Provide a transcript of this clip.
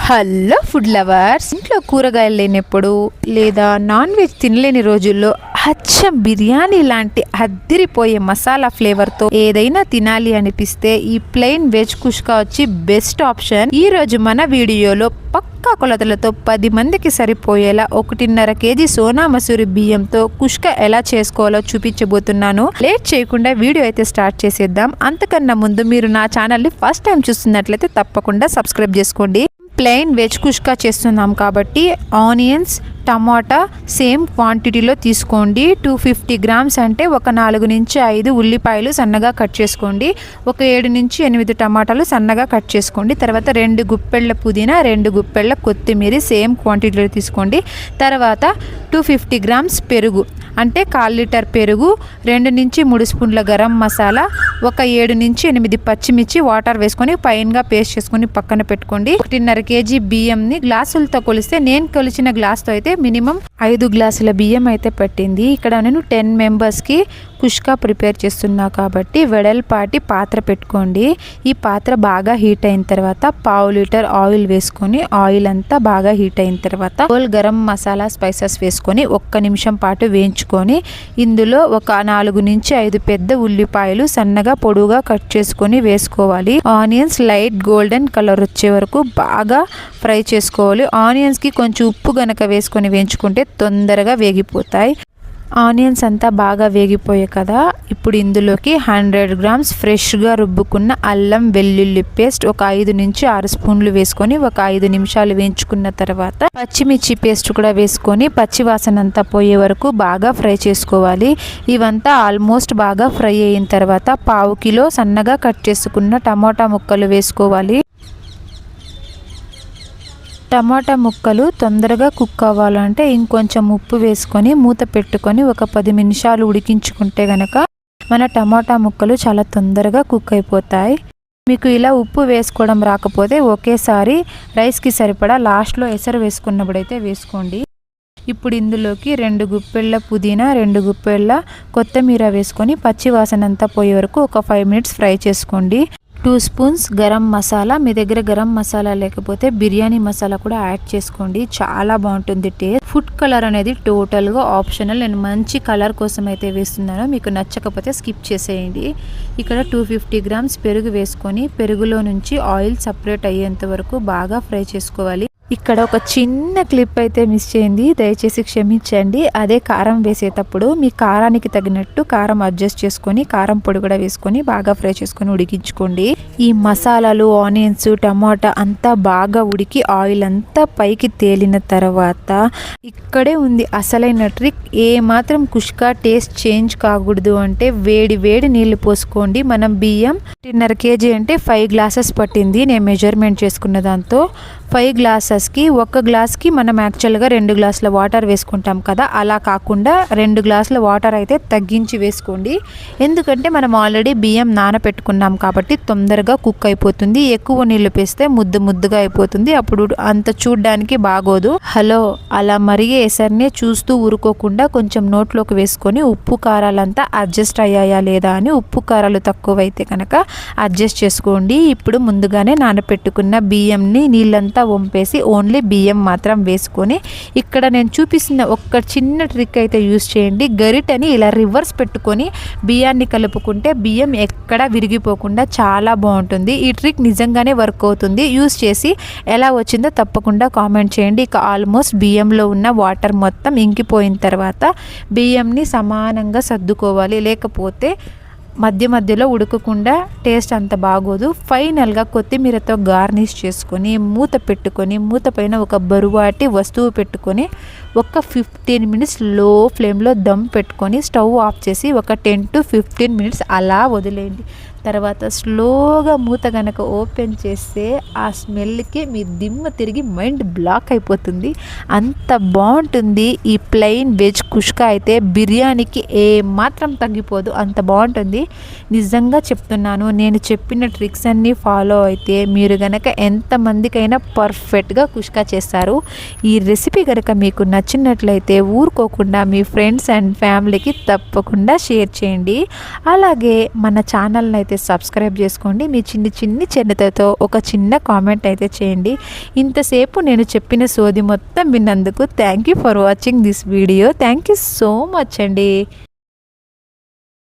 Hello food lovers, ఇంట్లో కూరగాయలు లేనప్పుడు లేదా నాన్ వెజ్ తినలేని రోజుల్లో అచ్చం బిర్యానీ లాంటి అద్దిరిపోయే మసాలా ఫ్లేవర్తో ఏదైనా తినాలి అనిపిస్తే ఈ ప్లెయిన్ వెజ్ కుష్కా వచ్చి బెస్ట్ ఆప్షన్. ఈ రోజు మన వీడియోలో పక్కా కొలతలతో 10 మందికి సరిపోయేలా 1.5 కేజీ సోనా మసూరి బియ్యంతో కుష్కా ఎలా చేసుకోవాలో చూపించబోతున్నాను. లేట్ చేయకుండా వీడియో అయితే స్టార్ట్ చేసేద్దాం. అంతకన్నా ముందు మీరు నా ఛానల్ని ఫస్ట్ టైం చూస్తున్నట్లయితే తప్పకుండా సబ్స్క్రైబ్ చేసుకోండి. ప్లెయిన్ వెజ్ కుష్కా చేస్తున్నాం కాబట్టి ఆనియన్స్, టమాటా సేమ్ క్వాంటిటీలో తీసుకోండి. 250 గ్రామ్స్ అంటే ఒక 4 నుంచి 5 ఉల్లిపాయలు సన్నగా కట్ చేసుకోండి. ఒక 7 నుంచి 8 టమాటాలు సన్నగా కట్ చేసుకోండి. తర్వాత 2 గుప్పెళ్ళ పుదీనా, 2 గుప్పెళ్ళ కొత్తిమీర సేమ్ క్వాంటిటీలో తీసుకోండి. తర్వాత 250 గ్రామ్స్ పెరుగు అంటే 1/4 లీటర్ పెరుగు, 2 నుంచి 3 స్పూన్ల గరం మసాలా, ఒక 7 నుంచి 8 పచ్చిమిర్చి వాటర్ వేసుకొని ఫైన్గా పేస్ట్ చేసుకొని పక్కన పెట్టుకోండి. 1.5 కేజీ బియ్యంని గ్లాసులతో కొలిస్తే నేను కొలిచిన గ్లాస్తో అయితే మినిమం 5 గ్లాసుల బియ్యం అయితే పట్టింది. ఇక్కడ నేను 10 మెంబర్స్కి కుష్కా ప్రిపేర్ చేస్తున్నా కాబట్టి వెడల్పాటి పాత్ర పెట్టుకోండి. ఈ పాత్ర బాగా హీట్ అయిన తర్వాత 1/2 లీటర్ ఆయిల్ వేసుకొని ఆయిల్ అంతా బాగా హీట్ అయిన తర్వాత హోల్ గరం మసాలా స్పైసెస్ వేసుకొని 1 నిమిషం పాటు వేయించుకొని ఇందులో ఒక 4 నుంచి 5 పెద్ద ఉల్లిపాయలు సన్నగా పొడుగా కట్ చేసుకొని వేసుకోవాలి. ఆనియన్స్ లైట్ గోల్డెన్ కలర్ వచ్చే వరకు బాగా ఫ్రై చేసుకోవాలి. ఆనియన్స్కి కొంచెం ఉప్పు గనక వేసుకొని వేయించుకుంటే తొందరగా వేగిపోతాయి. ఆనియన్స్ అంతా బాగా వేగిపోయాయి కదా, ఇప్పుడు ఇందులోకి 100 గ్రామ్స్ ఫ్రెష్గా రుబ్బుకున్న అల్లం వెల్లుల్లి పేస్ట్ ఒక 5 నుంచి 6 స్పూన్లు వేసుకొని ఒక 5 నిమిషాలు వేయించుకున్న తర్వాత పచ్చిమిర్చి పేస్ట్ కూడా వేసుకొని పచ్చి వాసన అంతా పోయే వరకు బాగా ఫ్రై చేసుకోవాలి. ఇవంతా ఆల్మోస్ట్ బాగా ఫ్రై అయిన తర్వాత 1/2 కిలో సన్నగా కట్ చేసుకున్న టమాటా ముక్కలు వేసుకోవాలి. టమాటా ముక్కలు తొందరగా కుక్ అవ్వాలంటే ఇంకొంచెం ఉప్పు వేసుకొని మూత పెట్టుకొని ఒక 10 నిమిషాలు ఉడికించుకుంటే గనక మన టమాటా ముక్కలు చాలా తొందరగా కుక్ అయిపోతాయి. మీకు ఇలా ఉప్పు వేసుకోవడం రాకపోతే ఒకేసారి రైస్కి సరిపడా లాస్ట్లో ఎసరు వేసుకున్నప్పుడైతే వేసుకోండి. ఇప్పుడు ఇందులోకి 2 గుప్పెళ్ళ పుదీనా, 2 గుప్పెళ్ళ కొత్తిమీర వేసుకొని పచ్చి వాసన అంతా పోయే వరకు ఒక 5 మినిట్స్ ఫ్రై చేసుకోండి. 2 స్పూన్స్ గరం మసాలా, మీ దగ్గర గరం మసాలా లేకపోతే బిర్యానీ మసాలా కూడా యాడ్ చేసుకోండి, చాలా బాగుంటుంది టేస్ట్. ఫుడ్ కలర్ అనేది టోటల్గా ఆప్షనల్, నేను మంచి కలర్ కోసం అయితే వేస్తున్నాను, మీకు నచ్చకపోతే స్కిప్ చేసేయండి. ఇక్కడ 250 గ్రామ్స్ పెరుగు వేసుకొని పెరుగులో నుంచి ఆయిల్ సపరేట్ అయ్యేంత వరకు బాగా ఫ్రై చేసుకోవాలి. ఇక్కడ ఒక చిన్న క్లిప్ అయితే మిస్ చేయండి, దయచేసి క్షమించండి. అదే కారం వేసేటప్పుడు మీ కారానికి తగినట్టు కారం అడ్జస్ట్ చేసుకొని కారం పొడి కూడా వేసుకొని బాగా ఫ్రై చేసుకొని ఉడికించుకోండి. ఈ మసాలాలు, ఆనియన్స్, టమాటా అంతా బాగా ఉడికి ఆయిల్ అంతా పైకి తేలిన తర్వాత ఇక్కడే ఉంది అసలైన ట్రిక్. ఏ మాత్రం కుష్కా టేస్ట్ చేంజ్ కాకూడదు అంటే వేడి వేడి నీళ్లు పోసుకోండి. మనం బియ్యం 1.5 కేజీ అంటే 5 గ్లాసెస్ పట్టింది, నేను మెజర్మెంట్ చేసుకున్న దాంతో 5 గ్లాసెస్కి 1 గ్లాస్కి మనం యాక్చువల్గా 2 గ్లాసుల వాటర్ వేసుకుంటాం కదా, అలా కాకుండా 2 గ్లాసుల వాటర్ అయితే తగ్గించి వేసుకోండి. ఎందుకంటే మనం ఆల్రెడీ బియ్యం నానపెట్టుకున్నాం కాబట్టి తొందరగా కుక్ అయిపోతుంది. ఎక్కువ నీళ్లు వేస్తే ముద్దగా అయిపోతుంది, అప్పుడు అంత చూడ్డానికి బాగోదు. హలో, అలా మరిగే ఎసరినే చూస్తూ ఊరుకోకుండా కొంచెం నోట్లోకి వేసుకొని ఉప్పు కారాలంతా అడ్జస్ట్ అయ్యాయా లేదా అని, ఉప్పు కారాలు తక్కువైతే కనుక అడ్జస్ట్ చేసుకోండి. ఇప్పుడు ముందుగానే నానపెట్టుకున్న బియ్యంని నీళ్ళంతా వంపేసి ఓన్లీ బియ్యం మాత్రం వేసుకొని ఇక్కడ నేను చూపిస్తున్న ఒక చిన్న ట్రిక్ అయితే యూస్ చేయండి. గరిటని ఇలా రివర్స్ పెట్టుకొని బియ్యాన్ని కలుపుకుంటే బియ్యం ఎక్కడ విరిగిపోకుండా చాలా బాగుంటుంది. ఈ ట్రిక్ నిజంగానే వర్క్ అవుతుంది. యూస్ చేసి ఎలా వచ్చిందో తప్పకుండా కామెంట్ చేయండి. ఇక ఆల్మోస్ట్ బియ్యంలో ఉన్న వాటర్ మొత్తం ఇంకిపోయిన తర్వాత బియ్యంని సమానంగా సర్దుకోవాలి, లేకపోతే మధ్యలో ఉడకకుండా టేస్ట్ అంత బాగోదు. ఫైనల్గా కొత్తిమీరతో గార్నిష్ చేసుకొని మూత పెట్టుకొని మూత పైన ఒక బరువాటి వస్తువు పెట్టుకొని ఒక 15 మినిట్స్ లో ఫ్లేమ్లో దమ్ పెట్టుకొని స్టవ్ ఆఫ్ చేసి ఒక 10 to 15 మినిట్స్ అలా వదిలేయండి. తర్వాత స్లోగా మూత కనుక ఓపెన్ చేస్తే ఆ స్మెల్కి మీ దిమ్మ తిరిగి మైండ్ బ్లాక్ అయిపోతుంది, అంత బాగుంటుంది. ఈ ప్లెయిన్ వెజ్ కుష్కా అయితే బిర్యానీకి ఏ మాత్రం తగ్గిపోదు, అంత బాగుంటుంది. నిజంగా చెప్తున్నాను, నేను చెప్పిన ట్రిక్స్ అన్నీ ఫాలో అయితే మీరు కనుక ఎంతమందికైనా పర్ఫెక్ట్గా కుష్కా చేస్తారు. ఈ రెసిపీ కనుక మీకు నచ్చినట్లయితే ఊరుకోకుండా మీ ఫ్రెండ్స్ అండ్ ఫ్యామిలీకి తప్పకుండా షేర్ చేయండి. అలాగే మన ఛానల్ని అయితే సబ్స్క్రైబ్ చేసుకోండి. మీ చిన్ని చిన్నతతో ఒక చిన్న కామెంట్ అయితే చేయండి. ఇంతసేపు నేను చెప్పిన సోది మొత్తం విన్నందుకు thank you for watching this video. Thank you so much అండి.